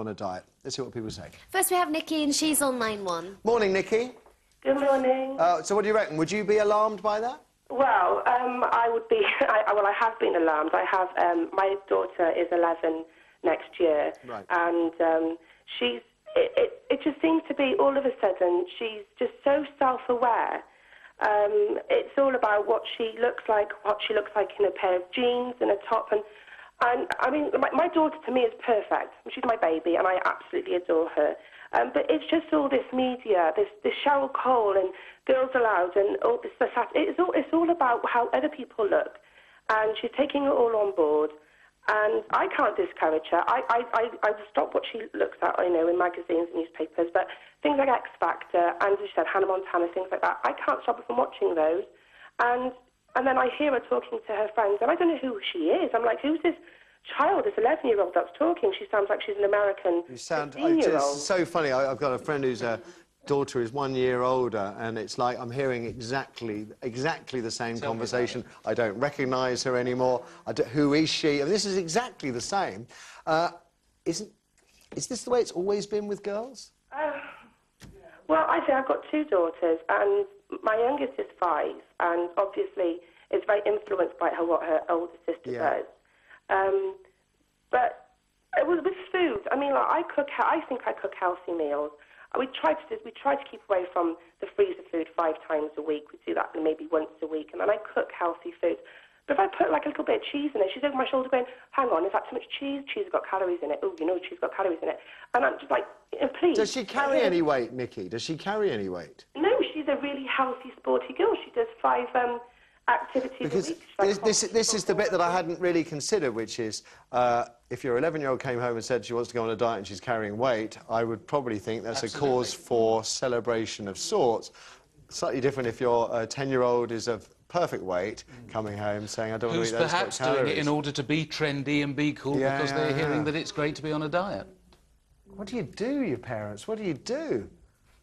on a diet. Let's see what people say. First we have Nikki, and she's on line 1. Morning, Nikki. Good morning. So what do you reckon? Would you be alarmed by that? Well, I would be. I have been alarmed. I have. My daughter is 11 next year, right. And she's. It just seems to be all of a sudden she's just so self-aware. It's all about what she looks like in a pair of jeans and a top, and I mean, my daughter to me is perfect. She's my baby, and I absolutely adore her. But it's just all this media, this Cheryl Cole and Girls Aloud and all this stuff. It's all about how other people look, and she's taking it all on board. And I can't discourage her. I stop what she looks at, you know, in magazines and newspapers. But things like X Factor and, as you said, Hannah Montana, things like that, I can't stop her from watching those. And then I hear her talking to her friends, and I don't know who she is. I'm like, who's this child, this 11-year-old that's talking? She sounds like she's an American 15-year-old. It's so funny. I've got a friend whose daughter is 1 year older, and it's like I'm hearing exactly the same conversation. I don't recognise her anymore. Who is she? I mean, this is exactly the same. Is this the way it's always been with girls? Well, I say I've got 2 daughters, and my youngest is 5, and obviously is very influenced by what her older sister does. But it was with food. I mean, like, I think I cook healthy meals. We try to keep away from the freezer food 5 times a week. We do that maybe once a week, and then I cook healthy food. But if I put like a little bit of cheese in it, she's over my shoulder going, "Hang on, is that too much cheese? Cheese has got calories in it. Oh, you know, cheese has got calories in it." And I'm just like, please. Does she carry any weight, Nikki? Does she carry any weight? No, she's a really healthy, sporty girl. She does 5 activities a week. This is the bit that I hadn't really considered, which is if your 11-year-old came home and said she wants to go on a diet and she's carrying weight, I would probably think that's a cause for celebration of sorts. Slightly different if your 10-year-old is of perfect weight coming home saying, I don't want to eat those calories. Who's perhaps doing it in order to be trendy and be cool because they're hearing that it's great to be on a diet. What do you do, you parents? What do you do?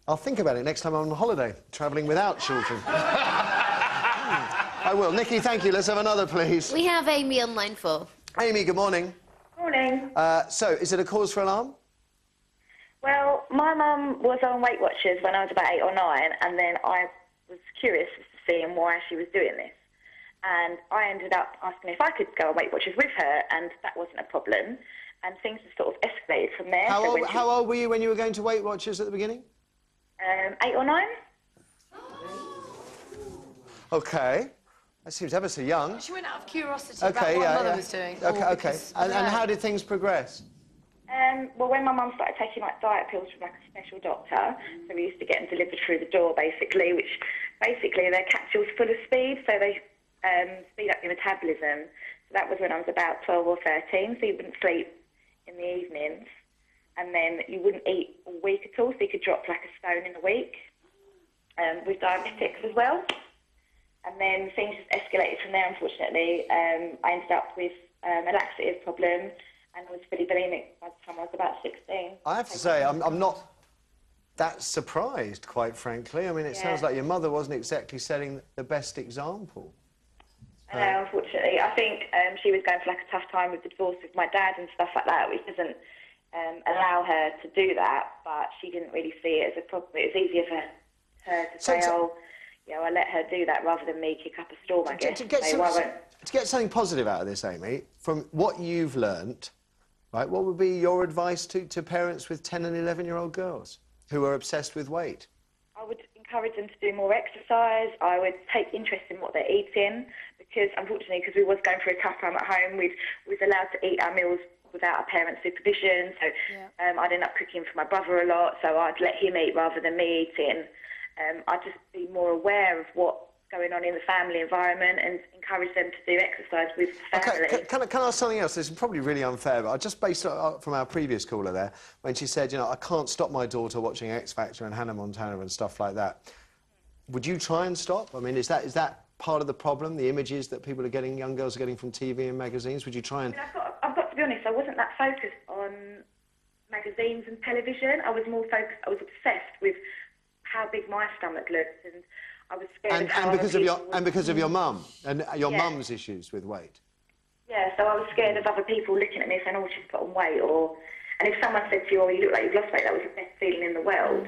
I'll think about it next time I'm on holiday, travelling without children. I will. Nikki, thank you. Let's have another, please. We have Amy on line 4. Amy, good morning. Morning. So, is it a cause for alarm? Well, my mum was on Weight Watchers when I was about 8 or 9, and then I was curious as to seeing why she was doing this. And I ended up asking if I could go on Weight Watchers with her, and that wasn't a problem. And things have sort of escalated from there. How old were you when you were going to Weight Watchers at the beginning? 8 or 9. OK. That seems ever so young. She went out of curiosity about what her mother was doing. OK. And how did things progress? Well, when my mum started taking like diet pills from like a special doctor, so we used to get them delivered through the door, basically, which basically they're capsules full of speed, so they speed up your metabolism. So that was when I was about 12 or 13, so you wouldn't sleep in the evenings, and then you wouldn't eat all week at all, so you could drop like a stone in a week. With diabetics as well. And then things just escalated from there, unfortunately. I ended up with a laxative problem, and I was fully bulimic by the time I was about 16. I have to say, I'm not that surprised, quite frankly. I mean, it sounds like your mother wasn't exactly setting the best example. I know, unfortunately. I think she was going for like a tough time with the divorce with my dad and stuff like that, which doesn't allow her to do that, but she didn't really see it as a problem. It was easier for her to say, oh, you know, I let her do that rather than me kick up a storm, I guess. To get something positive out of this, Amy, from what you've learnt, right, what would be your advice to parents with 10 and 11-year-old girls who are obsessed with weight? I would encourage them to do more exercise. I would take interest in what they're eating because, unfortunately, because we was going through a tough time at home, we was allowed to eat our meals without our parents' supervision, so I'd end up cooking for my brother a lot, so I'd let him eat rather than me eating. I'd just be more aware of what's going on in the family environment and encourage them to do exercise with the family. Okay, can I ask something else? This is probably really unfair, but I just based it from our previous caller there, when she said, you know, I can't stop my daughter watching X Factor and Hannah Montana and stuff like that. Would you try and stop? I mean, is that part of the problem, the images that people are getting, young girls are getting from TV and magazines? Would you try and... I've got to be honest, I wasn't that focused on magazines and television. I was more focused, I was obsessed with how big my stomach looked, and I was scared because of your mum and your mum's issues with weight. Yeah, so I was scared of other people looking at me saying, "Oh, she's put on weight," or And if someone said to you, oh, you look like you've lost weight, that was the best feeling in the world.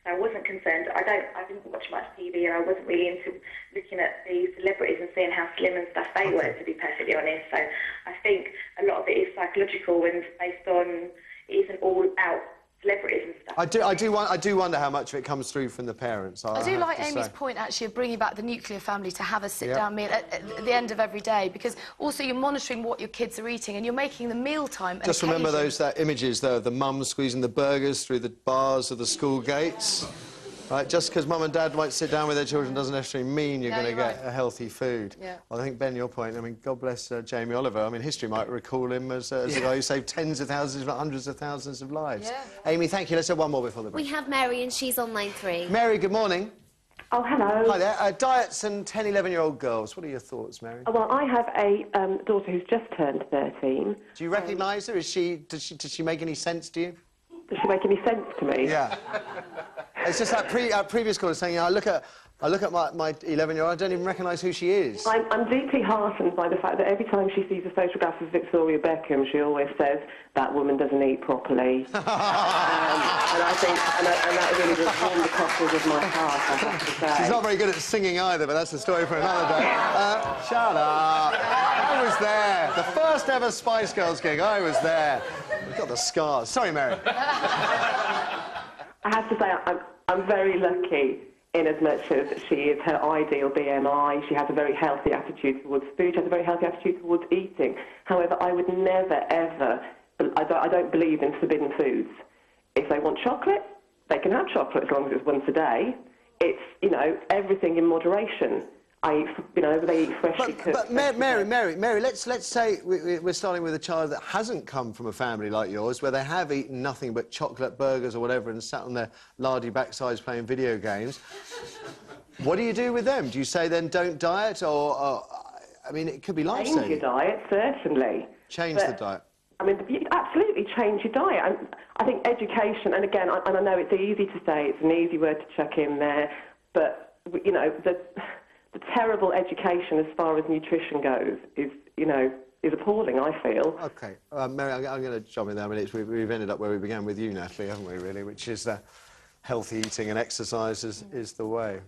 So I wasn't concerned. I didn't watch much TV, and I wasn't really into looking at the celebrities and seeing how slim and stuff they were, to be perfectly honest. So I think a lot of it is psychological and based on, it isn't all about celebrities and stuff. I do wonder how much of it comes through from the parents. I do like Amy's point, actually, of bringing back the nuclear family to have a sit-down meal at the end of every day, because also you're monitoring what your kids are eating and you're making the mealtime. Just remember those images, though, of the mum squeezing the burgers through the bars of the school gates. Right, just because mum and dad might sit down with their children doesn't necessarily mean you're going to get a healthy food. Yeah. I think, Ben, your point, I mean, God bless Jamie Oliver. I mean, history might recall him as a guy who saved tens of thousands, if not hundreds of thousands of lives. Yeah. Amy, thank you. Let's have one more before the break. We have Mary, and she's on line 3. Mary, good morning. Oh, hello. Hi there. Diets and 10, 11-year-old girls. What are your thoughts, Mary? Well, I have a daughter who's just turned 13. Do you recognise her? Does she make any sense to you? Does she make any sense to me? Yeah. It's just that previous caller saying, I look at my 11-year-old, I don't even recognise who she is. I'm deeply heartened by the fact that every time she sees a photograph of Victoria Beckham, she always says, that woman doesn't eat properly. And I think, and that really just warmed the cockles of my heart, I have to say. She's not very good at singing either, but that's a story for another day. Shut up. I was there. The first ever Spice Girls gig, I was there. I've got the scars. Sorry, Mary. I have to say, I'm very lucky in as much as she is her ideal BMI. She has a very healthy attitude towards food. She has a very healthy attitude towards eating. However, I would never, ever... I don't believe in forbidden foods. If they want chocolate, they can have chocolate as long as it's once a day. It's, you know, everything in moderation. They eat freshly cooked. But Mary, let's say we're starting with a child that hasn't come from a family like yours, where they have eaten nothing but chocolate burgers or whatever and sat on their lardy backsides playing video games. What do you do with them? Do you say then don't diet, or I mean, it could be life-saving. Change your diet, certainly. Change the diet. I mean, you absolutely change your diet. I think education, and again, I know it's easy to say, it's an easy word to chuck in there, but, you know, the terrible education as far as nutrition goes is appalling, I feel. OK. Mary, I'm going to jump in there. I mean, we've ended up where we began with you, Natalie, haven't we, really? Which is that healthy eating and exercise is the way.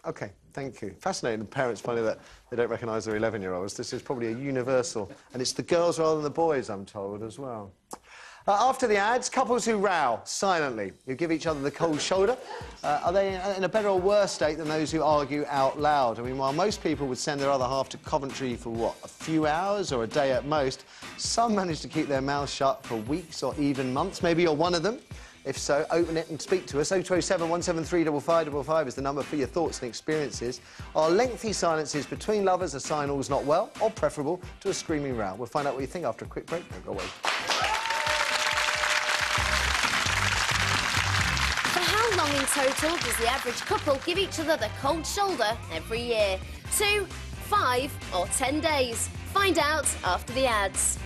OK, thank you. Fascinating. Parents finding that they don't recognise their 11-year-olds. This is probably a universal. And it's the girls rather than the boys, I'm told, as well. After the ads, couples who row silently, who give each other the cold shoulder, are they in a better or worse state than those who argue out loud? I mean, while most people would send their other half to Coventry for, what, a few hours or a day at most, some manage to keep their mouths shut for weeks or even months. Maybe you're one of them. If so, open it and speak to us. 0207 173 5555 is the number for your thoughts and experiences. Are lengthy silences between lovers a sign all's not well, or preferable to a screaming row? We'll find out what you think after a quick break. Don't go away. How long in total does the average couple give each other the cold shoulder every year? 2, 5 or 10 days? Find out after the ads.